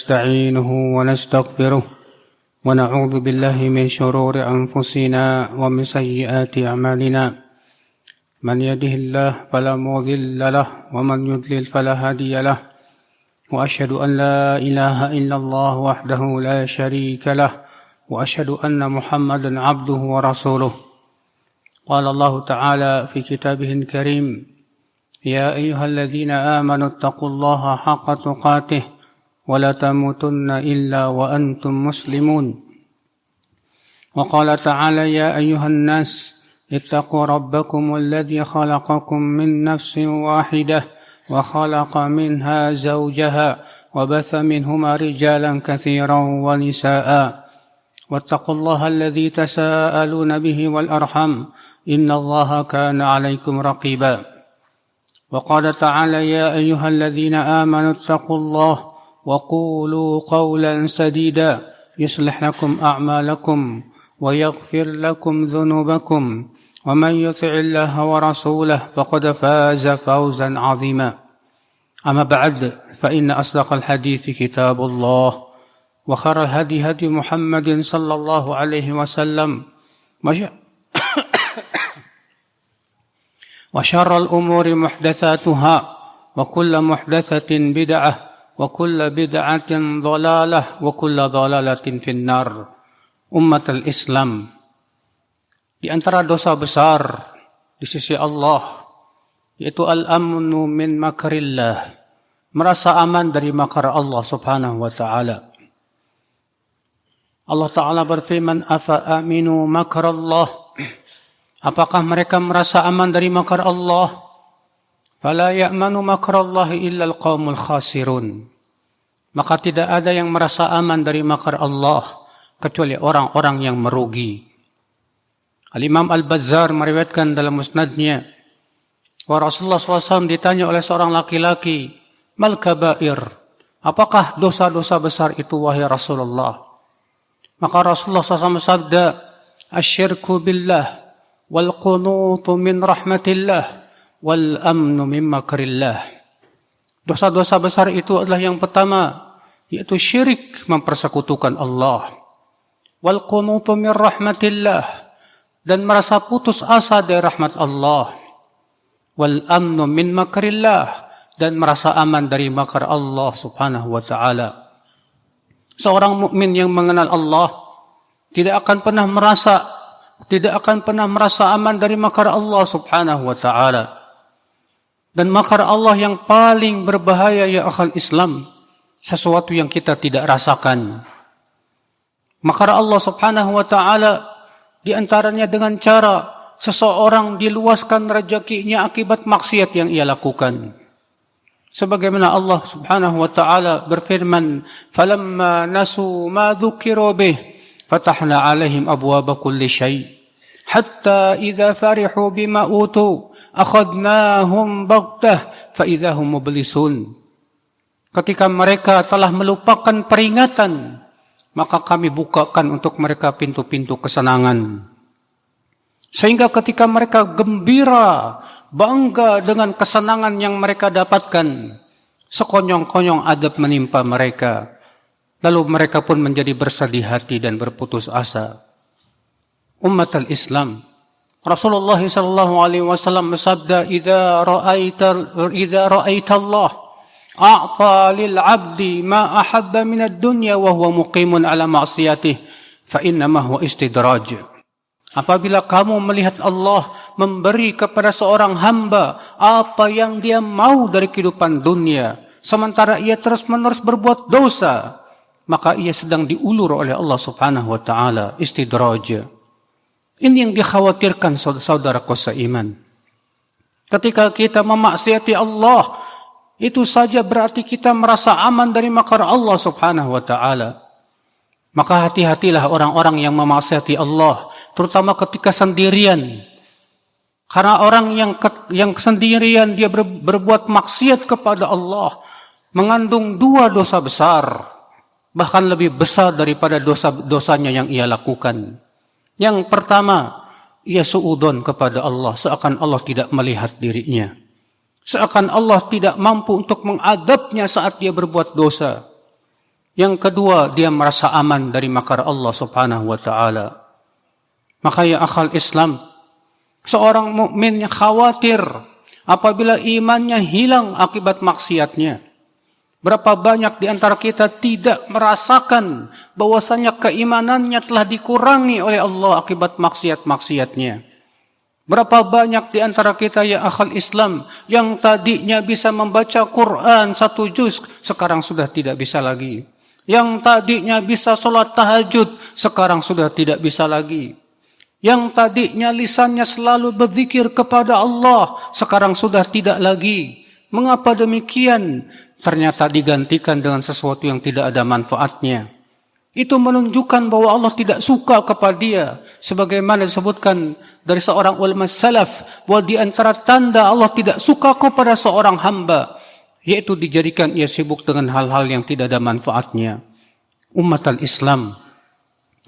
ونستعينه ونستغفره ونعوذ بالله من شرور أنفسنا ومن سيئات أعمالنا من يهده الله فلا مضل له ومن يضلل فلا هادي له وأشهد أن لا إله إلا الله وحده لا شريك له وأشهد أن محمدا عبده ورسوله قال الله تعالى في كتابه الكريم يا أيها الذين آمنوا اتقوا الله حق تقاته ولا تموتن إلا وأنتم مسلمون وقال تعالى يا أيها الناس اتقوا ربكم الذي خلقكم من نفس واحدة وخلق منها زوجها وبث منهما رجالا كثيرا ونساء واتقوا الله الذي تساءلون به والأرحم إن الله كان عليكم رقيبا وقال تعالى يا أيها الذين آمنوا اتقوا الله وقولوا قولا سديدا يصلح لكم أعمالكم ويغفر لكم ذنوبكم ومن يطع الله ورسوله فقد فاز فوزا عظيما أما بعد فإن أصدق الحديث كتاب الله وخير الهدي هدي محمد صلى الله عليه وسلم وشر الأمور محدثاتها وكل محدثة بدعة وكل بدعة ضلالة وكل ضلالة في النار. Ummatul Islam, di antara dosa besar di sisi Allah yaitu al-amnu min makarillah, merasa aman dari makar Allah Subhanahu wa taala. Allah taala berfirman, afa aminu makarallah, apakah mereka merasa aman dari makar Allah? Fala ya'manu makarallahi illa al-qaumul khasirun, maka tidak ada yang merasa aman dari makar Allah kecuali orang-orang yang merugi. Al-Imam Al-Bazzar meriwayatkan dalam musnadnya bahwa Rasulullah SAW ditanya oleh seorang laki-laki, mal kabair, apakah dosa-dosa besar itu wahai Rasulullah? Maka Rasulullah SAW sabda, asyirku billah wal qunutu min rahmatillah wal amnu min makrillah. Dosa-dosa besar itu adalah yang pertama, yaitu syirik, mempersekutukan Allah. Wal qunutu min rahmatillah, dan merasa putus asa dari rahmat Allah. Wal amnu min makrillah, dan merasa aman dari makar Allah Subhanahu wa taala. Seorang mukmin yang mengenal Allah tidak akan pernah merasa aman dari makar Allah Subhanahu wa taala. Dan makar Allah yang paling berbahaya ya akhal Islam, sesuatu yang kita tidak rasakan. Makar Allah Subhanahu wa taala di antaranya dengan cara seseorang diluaskan rezekinya akibat maksiat yang ia lakukan. Sebagaimana Allah Subhanahu wa taala berfirman, "Falamma nasu ma dzukiru bih, fatahna 'alaihim abwaaba kulli syai', hatta idza farihu bima utu, akhadnahum baghtah fa idza hum mublisun." Ketika mereka telah melupakan peringatan, maka kami bukakan untuk mereka pintu-pintu kesenangan. Sehingga ketika mereka gembira, bangga dengan kesenangan yang mereka dapatkan, sekonyong-konyong adab menimpa mereka. Lalu mereka pun menjadi bersedih hati dan berputus asa. Ummatul Islam, Rasulullah SAW bersabda, "Idza ra'aita Allah a'ta lil 'abdi ma ahabba min ad-dunya wa huwa muqimun 'ala ma'siyatihi fa innama huwa istidraj." Apabila kamu melihat Allah memberi kepada seorang hamba apa yang dia mau dari kehidupan dunia, sementara ia terus-menerus berbuat dosa, maka ia sedang diulur oleh Allah Subhanahu wa taala, istidraj. Ini yang dikhawatirkan saudaraku seiman. Ketika kita memaksiati Allah, itu saja berarti kita merasa aman dari makar Allah Subhanahu wa taala. Maka hati-hatilah orang-orang yang memaksiati Allah, terutama ketika sendirian. Karena orang yang sendirian dia berbuat maksiat kepada Allah mengandung dua dosa besar, bahkan lebih besar daripada dosa-dosanya yang ia lakukan. Yang pertama, ia suudzon kepada Allah, seakan Allah tidak melihat dirinya. Seakan Allah tidak mampu untuk mengadabnya saat dia berbuat dosa. Yang kedua, dia merasa aman dari makar Allah subhanahu wa ta'ala. Maka ya akhal Islam, seorang mukmin yang khawatir apabila imannya hilang akibat maksiatnya. Berapa banyak di antara kita tidak merasakan bahwasanya keimanannya telah dikurangi oleh Allah akibat maksiat-maksiatnya. Berapa banyak di antara kita ya akhal Islam yang tadinya bisa membaca Quran 1 juz, sekarang sudah tidak bisa lagi. Yang tadinya bisa sholat tahajud, sekarang sudah tidak bisa lagi. Yang tadinya lisannya selalu berzikir kepada Allah, sekarang sudah tidak lagi. Mengapa demikian? Ternyata digantikan dengan sesuatu yang tidak ada manfaatnya. Itu menunjukkan bahwa Allah tidak suka kepada dia. Sebagaimana disebutkan dari seorang ulama salaf, bahwa di antara tanda Allah tidak suka kepada seorang hamba, yaitu dijadikan ia sibuk dengan hal-hal yang tidak ada manfaatnya. Umat al-Islam,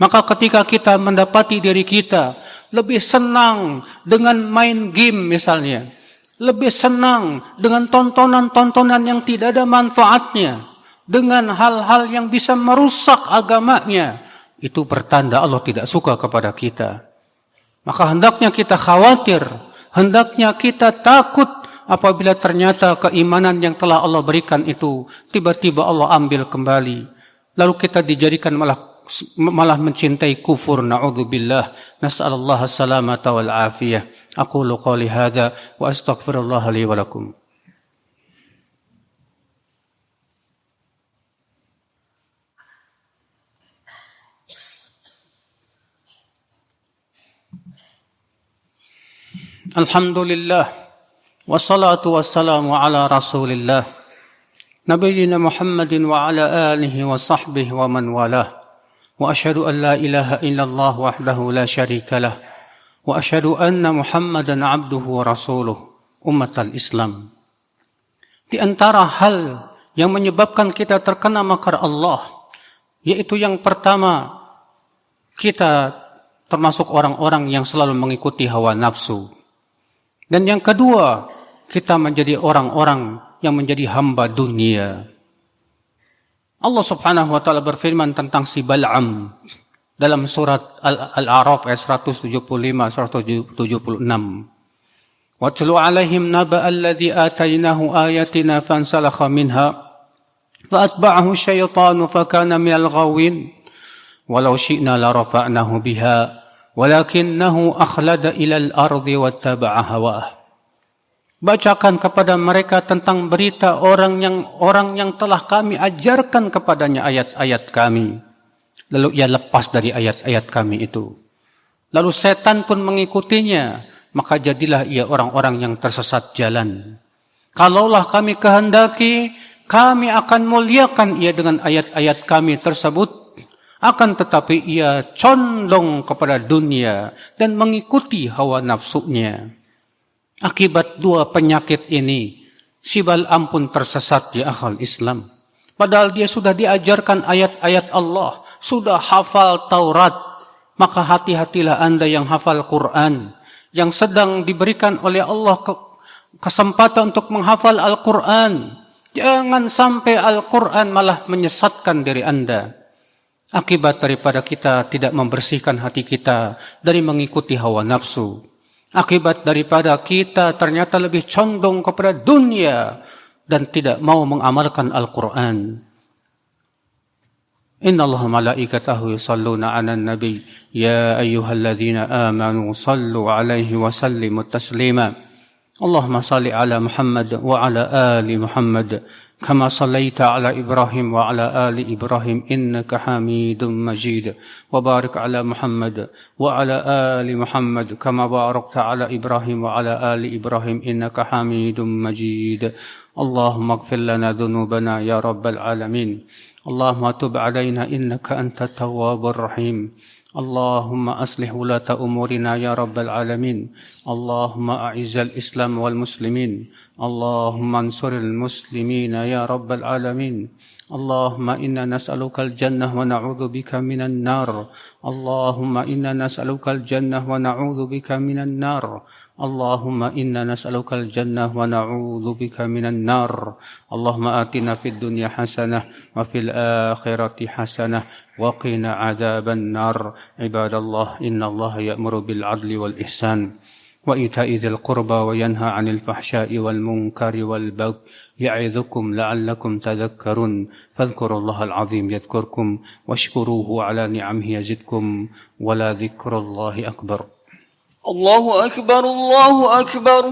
maka ketika kita mendapati diri kita lebih senang dengan main game misalnya, lebih senang dengan tontonan-tontonan yang tidak ada manfaatnya, dengan hal-hal yang bisa merusak agamanya, itu pertanda Allah tidak suka kepada kita. Maka hendaknya kita khawatir, hendaknya kita takut apabila ternyata keimanan yang telah Allah berikan itu tiba-tiba Allah ambil kembali, lalu kita dijadikan malah mencintai kufur. Na'udzubillah. Nas'alullah as-salamata wal afiyah. Aqulu qawli hadza wa astaghfirullah li wa lakum. Alhamdulillah wassalatu wassalamu ala Rasulillah Nabiyyina Muhammadin wa ala alihi wa sahbihi wa man walah. Wa asyhadu an la ilaha illallah wahdahu la syarika lah. Wa asyhadu anna Muhammadan abduhu wa rasuluh. Ummatal Islam. Di antara hal yang menyebabkan kita terkena makar Allah, yaitu yang pertama, kita termasuk orang-orang yang selalu mengikuti hawa nafsu. Dan yang kedua, kita menjadi orang-orang yang menjadi hamba dunia. Allah subhanahu wa ta'ala berfirman tentang si Bal'am dalam surat Al-A'raf ayat 175-176. وَاتْلُ عَلَيْهِمْ نَبَأَ الَّذِي آتَيْنَاهُ آيَاتِنَا فَانْسَلَخَ مِنْهَا فَأَتْبَعَهُ الشَّيْطَانُ فَكَانَ مِنَ الْغَاوِينَ وَلَوْ شِئْنَا لَرَفَعْنَاهُ بِهَا وَلَكِنَّهُ أَخْلَدَ إِلَى الْأَرْضِ وَاتَّبَعَ هَوَاهُ. Bacakan kepada mereka tentang berita orang yang telah kami ajarkan kepadanya ayat-ayat kami. Lalu ia lepas dari ayat-ayat kami itu. Lalu setan pun mengikutinya, maka jadilah ia orang-orang yang tersesat jalan. Kalaulah kami kehendaki, kami akan muliakan ia dengan ayat-ayat kami tersebut. Akan tetapi ia condong kepada dunia dan mengikuti hawa nafsunya. Akibat dua penyakit ini, si Bal'am pun tersesat di akhal Islam. Padahal dia sudah diajarkan ayat-ayat Allah, sudah hafal Taurat. Maka hati-hatilah Anda yang hafal Quran, yang sedang diberikan oleh Allah kesempatan untuk menghafal Al-Quran. Jangan sampai Al-Quran malah menyesatkan diri Anda. Akibat daripada kita tidak membersihkan hati kita dari mengikuti hawa nafsu. Akibat daripada kita ternyata lebih condong kepada dunia dan tidak mau mengamalkan Al-Quran. Inna Allah malaikatahu yusalluna ala nabi. Ya ayyuhalladzina amanu sallu alaihi wa sallimu taslima. Allahumma salli ala Muhammad wa ala ali Muhammad. كما صليت على إبراهيم وعلى آل إبراهيم إنك حميد مجيد وبارك على محمد وعلى آل محمد كما باركت على إبراهيم وعلى آل إبراهيم إنك حميد مجيد اللهم اغفر لنا ذنوبنا يا رب العالمين اللهم تب علينا إنك أنت التواب الرحيم اللهم أصلح ولاة أمورنا يا رب العالمين اللهم أعز الإسلام والمسلمين اللهم انصر المسلمين يا رب العالمين اللهم إنا نسألك الجنة ونعوذ بك من النار اللهم إنا نسألك الجنة ونعوذ بك من النار اللهم إنا نسألك الجنة ونعوذ بك من النار اللهم آتنا في الدنيا حسنة وفي الآخرة حسنة وقنا عذاب النار عباد الله إن الله يأمر بالعدل والإحسان وإيتاء ذي القربى وينهى عن الفحشاء والمنكر والبغي يعظكم لعلكم تذكرون فاذكروا الله العظيم يذكركم واشكروه على نعمه يزدكم ولذكر الله أكبر. الله أكبر الله أكبر.